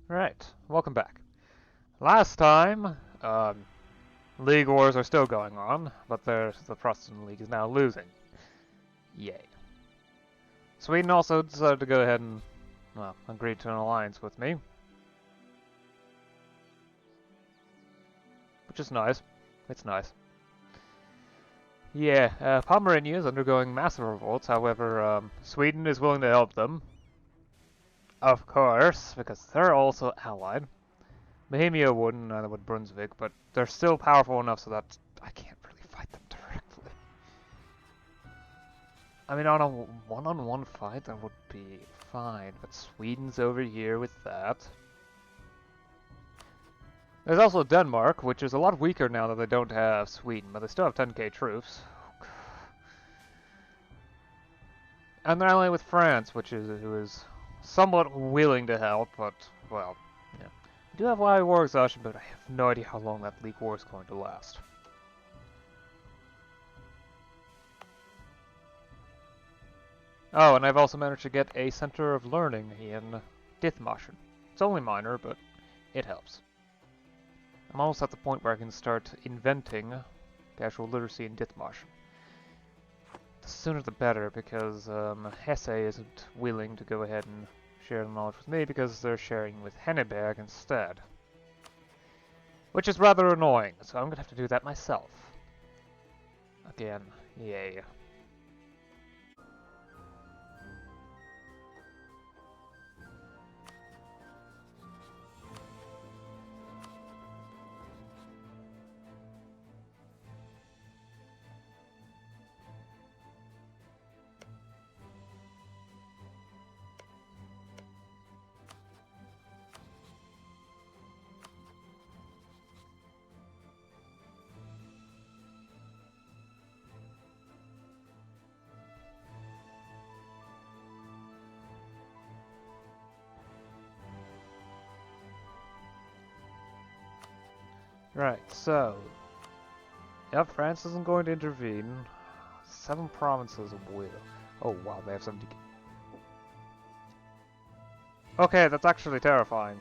Right, welcome back. Last time, League Wars are still going on, but the Protestant League is now losing. Yay. Sweden also decided to go ahead and, well, agree to an alliance with me. Which is nice. It's nice. Yeah, Pomerania is undergoing massive revolts, however, Sweden is willing to help them. Of course, because they're also allied. MEIOU wouldn't, neither would Brunswick, but they're still powerful enough so that I can't really fight them directly. I mean, on a one-on-one fight, that would be fine, but Sweden's over here with that. There's also Denmark, which is a lot weaker now that they don't have Sweden, but they still have 10k troops. And they're allied with France, who is somewhat willing to help, but, well, yeah. We do have wide war exhaustion, but I have no idea how long that League War is going to last. Oh, and I've also managed to get a center of learning in Dithmarschen. It's only minor, but it helps. I'm almost at the point where I can start inventing casual literacy in Dithmarschen. The sooner the better, because Hesse isn't willing to go ahead and share the knowledge with me because they're sharing with Henneberg instead. Which is rather annoying, so I'm gonna have to do that myself. Again, yay. Right, so... Yep, France isn't going to intervene. 7 provinces will. Oh wow, they have 70. Okay, that's actually terrifying.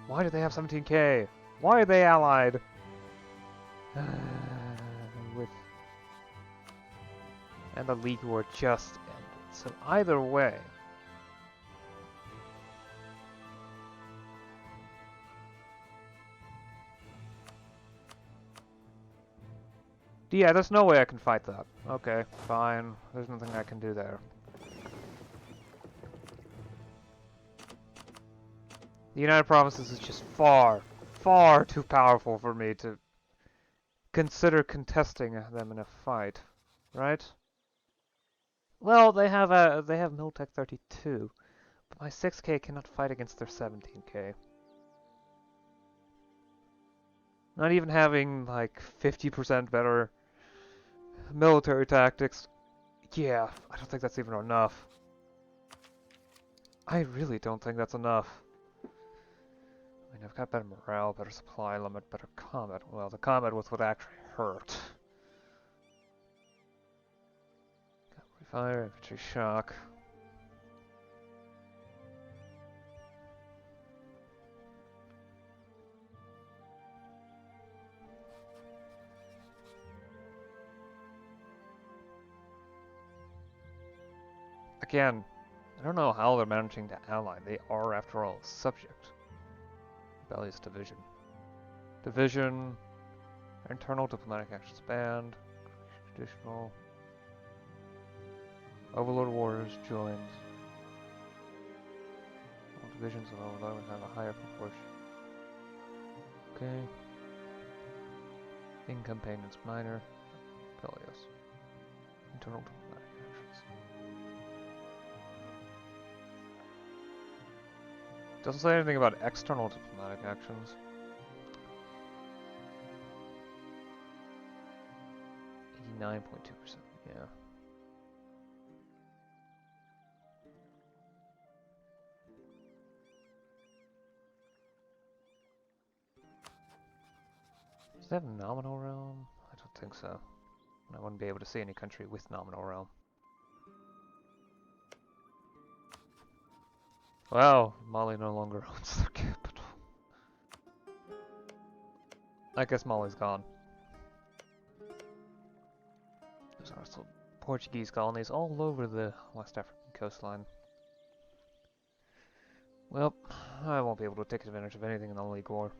Why do they have 17k? Why are they allied? With... And the League War just ended. So either way... Yeah, there's no way I can fight that. Okay, fine. There's nothing I can do there. The United Provinces is just far, far too powerful for me to consider contesting them in a fight, right? Well, they have Miltech 32, but my 6k cannot fight against their 17k. Not even having like 50% better military tactics. Yeah, I don't think that's even enough. I really don't think that's enough. I mean, I've got better morale, better supply limit, better combat. Well, the combat was what actually hurt. Cavalry fire, infantry shock. Again, I don't know how they're managing to ally. They are, after all, a subject. Rebellious division. Division. Internal diplomatic actions banned. Traditional. Overlord Wars joined. All divisions of Overlord have a higher proportion. Okay. Incompanions minor. Rebellious. Internal diplomatic actions. Doesn't say anything about external diplomatic actions. 89.2%, yeah. Does that have nominal realm? I don't think so. I wouldn't be able to see any country with nominal realm. Well, Mali no longer owns their capital. I guess Molly's gone. There's also Portuguese colonies all over the West African coastline. Well, I won't be able to take advantage of anything in the League War.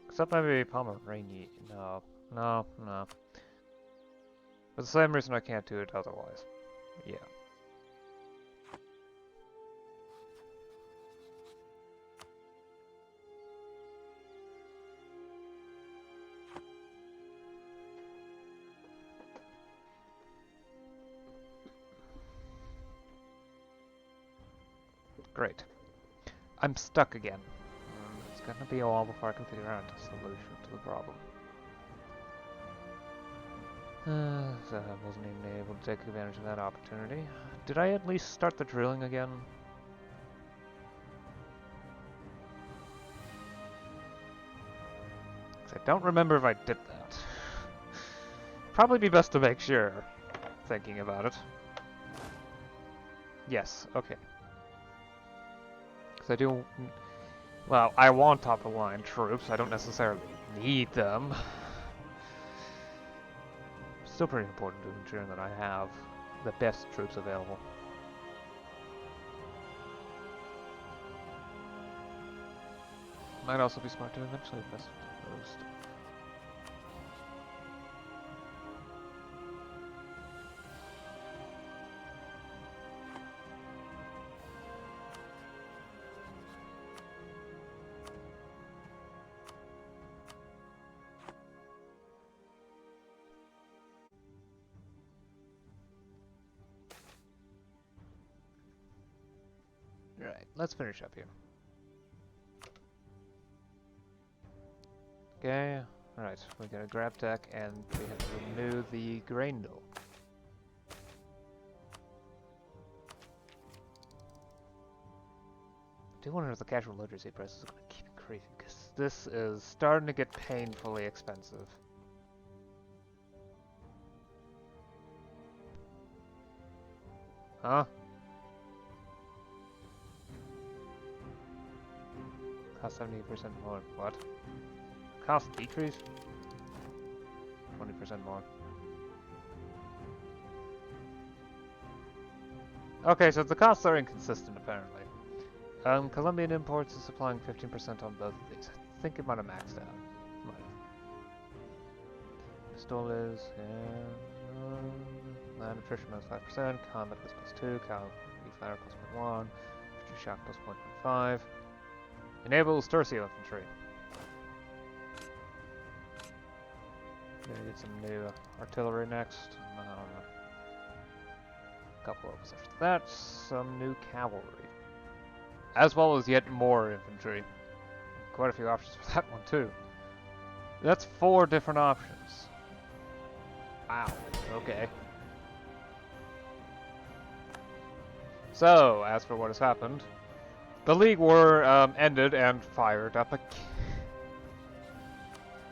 Except maybe Pomerania. No. For the same reason I can't do it otherwise. Yeah. Great. I'm stuck again. It's gonna be a while before I can figure out a solution to the problem. So I wasn't even able to take advantage of that opportunity. Did I at least start the drilling again? I don't remember if I did that. Probably be best to make sure, thinking about it. Yes, okay. Because I do... Well, I want top-of-line troops. I don't necessarily need them. Still pretty important to ensure that I have the best troops available. Might also be smart to eventually invest in those. Right, let's finish up here. Okay, alright, we got a grab deck and we have to renew the grain mill. I do wonder if the casual literacy price is going to keep increasing, because this is starting to get painfully expensive. Huh? Cost 70% more. What? Cost decrease? 20% more. Okay, so the costs are inconsistent apparently. Columbian Imports is supplying 15% on both of these. I think it might have maxed out. Might have. Stall is, land attrition minus 5%, combat plus 2, cavalry fire plus 0.1, infantry shock plus 1.5. Enables tercio infantry. Gonna get some new artillery next. A couple of us after that. Some new cavalry. As well as yet more infantry. Quite a few options for that one too. That's 4 different options. Wow, okay. So, as for what has happened, the League War ended and fired up again.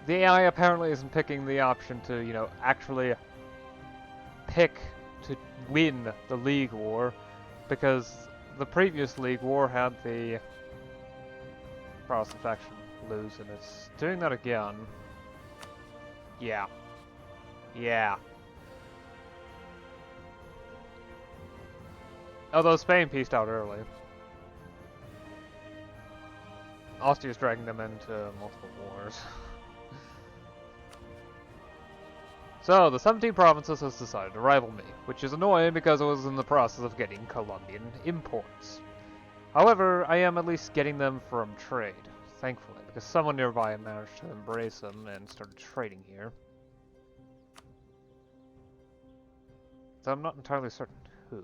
The AI apparently isn't picking the option to, you know, actually pick to win the League War, because the previous League War had the Protestant faction lose, and it's doing that again. Yeah. Yeah. Although Spain peaced out early. Austria's dragging them into multiple wars. So, the 17 provinces has decided to rival me, which is annoying because I was in the process of getting Columbian Imports. However, I am at least getting them from trade, thankfully, because someone nearby managed to embrace them and started trading here. So I'm not entirely certain who.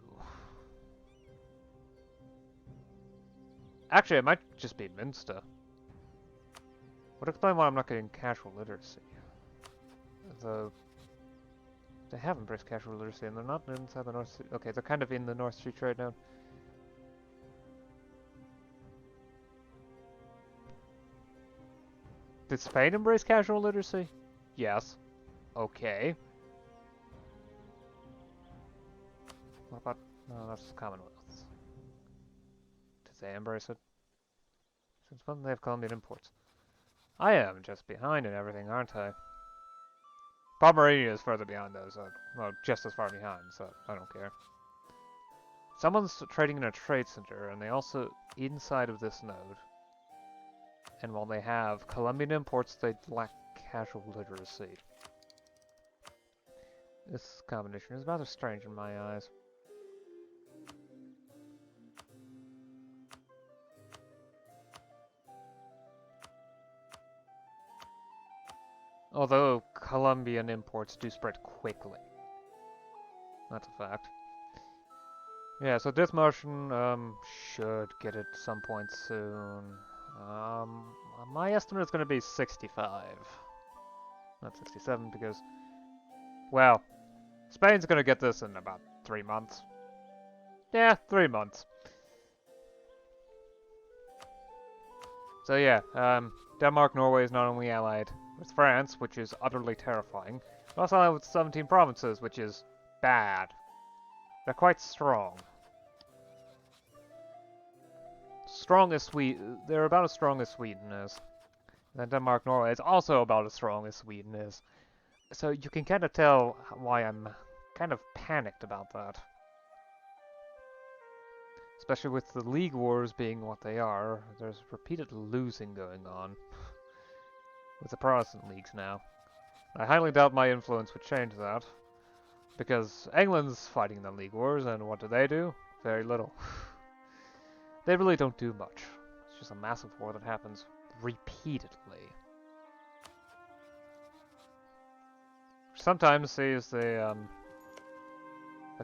Actually, it might just be Minster. Would explain why I'm not getting casual literacy. They have embraced casual literacy, and they're not inside the North Sea. Okay, they're kind of in the North Sea trade now. Did Spain embrace casual literacy? Yes. Okay. What about... No, that's Commonwealth. Did they embrace it? Since when do they have Columbian Imports? I am just behind in everything, aren't I? Pomerania is further behind though, so, well, just as far behind, so I don't care. Someone's trading in a trade center, and they also, inside of this node, and while they have Columbian Imports, they lack casual literacy. This combination is rather strange in my eyes. Although Columbian imports do spread quickly. That's a fact. Yeah, so Dithmarschen should get it some point soon. My estimate is going to be 65. Not 67 because, well, Spain's going to get this in about 3 months. Yeah, 3 months. So yeah, Denmark, Norway is not only allied with France, which is utterly terrifying, but also allied with 17 provinces, which is bad. They're quite strong. Strong as Sweden. They're about as strong as Sweden is. And then Denmark, Norway is also about as strong as Sweden is. So you can kind of tell why I'm kind of panicked about that. Especially with the League Wars being what they are, there's repeated losing going on. With the Protestant leagues now. I highly doubt my influence would change that. Because England's fighting the League Wars, and what do? Very little. They really don't do much. It's just a massive war that happens repeatedly. Sometimes sees the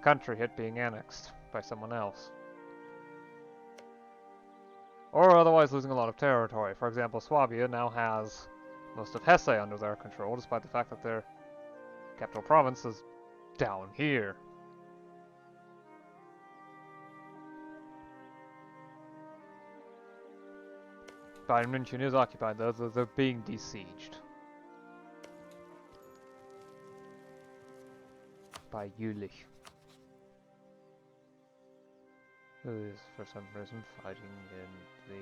country hit being annexed by someone else. Or otherwise losing a lot of territory. For example, Swabia now has most of Hesse under their control, despite the fact that their capital province is down here. Bayern München is occupied, though. They're being besieged by Jülich, who is for some reason fighting in the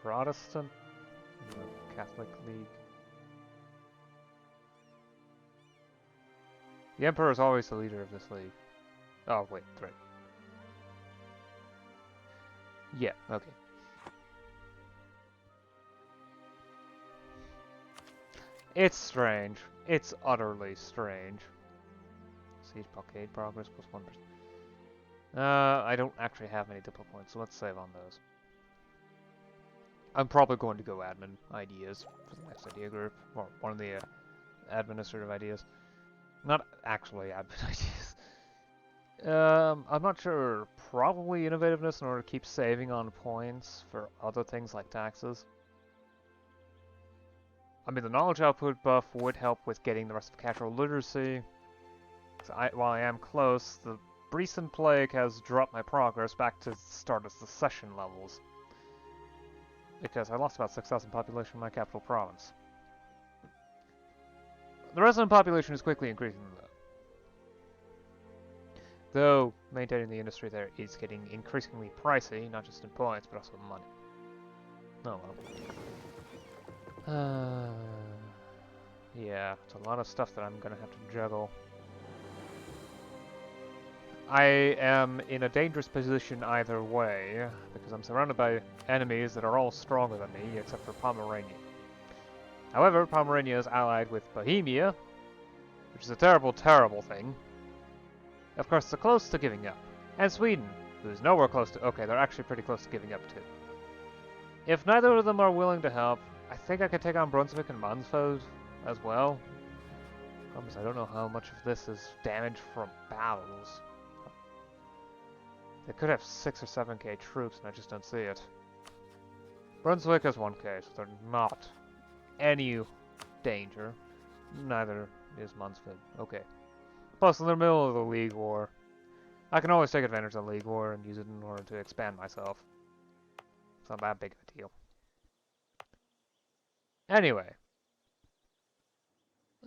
Protestant, the Catholic League. The Emperor is always the leader of this league. Oh wait, right. Yeah, okay. It's strange. It's utterly strange. Siege blockade progress plus 1%. I don't actually have many diplo points, so let's save on those. I'm probably going to go admin ideas for the next idea group, or one of the administrative ideas. Not actually admin ideas. I'm not sure. Probably innovativeness in order to keep saving on points for other things like taxes. I mean, the knowledge output buff would help with getting the rest of casual literacy. So while I am close, the recent plague has dropped my progress back to start of the session levels. Because I lost about 6,000 population in my capital province. The resident population is quickly increasing though, maintaining the industry there is getting increasingly pricey, not just in points, but also in money. Oh well. Yeah, it's a lot of stuff that I'm gonna have to juggle. I am in a dangerous position either way, because I'm surrounded by enemies that are all stronger than me, except for Pomerania. However, Pomerania is allied with Bohemia, which is a terrible, terrible thing. Of course, they're close to giving up. And Sweden, who's nowhere close to... Okay, they're actually pretty close to giving up too. If neither of them are willing to help, I think I could take on Brunswick and Mansfeld as well. Problem is, I don't know how much of this is damage from battles. They could have 6 or 7k troops, and I just don't see it. Brunswick has 1k, so they're not any danger. Neither is Mansfeld. Okay. Plus, in the middle of the League War, I can always take advantage of the League War and use it in order to expand myself. It's not that big of a deal. Anyway.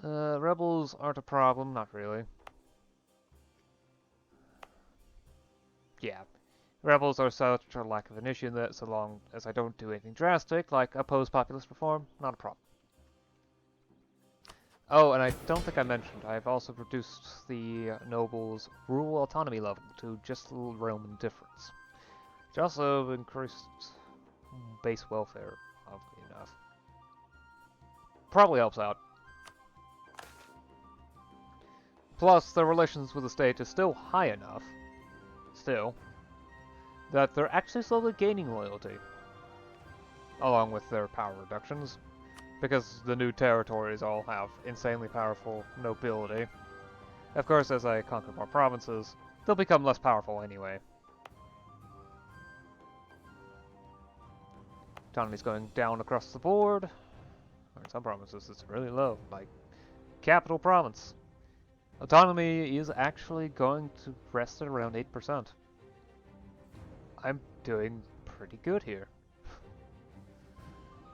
Rebels aren't a problem, not really. Yeah. Rebels are such a lack of an issue that so long as I don't do anything drastic, like oppose populist reform, not a problem. Oh, and I don't think I mentioned, I've also reduced the nobles' rural autonomy level to just a little Roman difference. Which also increased base welfare, oddly enough. Probably helps out. Plus, their relations with the state is still high enough, that they're actually slowly gaining loyalty, along with their power reductions, because the new territories all have insanely powerful nobility. Of course, as I conquer more provinces, they'll become less powerful anyway. Autonomy's going down across the board. Or in some provinces, it's really low, like Capital Province. Autonomy is actually going to rest at around 8%. I'm doing pretty good here.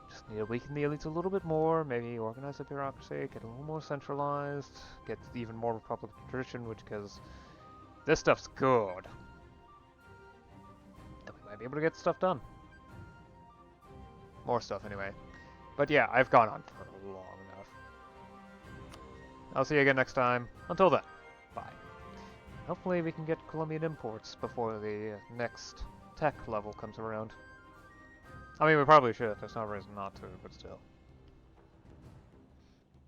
Just need to weaken the elites a little bit more, maybe organize the bureaucracy, get a little more centralized, get even more republic tradition, because this stuff's good. And we might be able to get stuff done. More stuff anyway. But yeah, I've gone on for long enough. I'll see you again next time. Until then, bye. Hopefully we can get Columbian Imports before the next tech level comes around. I mean, we probably should. There's no reason not to, but still.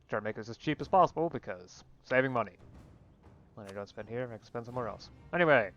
Try to make this as cheap as possible because saving money. Money I don't spend here, I can spend somewhere else. Anyway,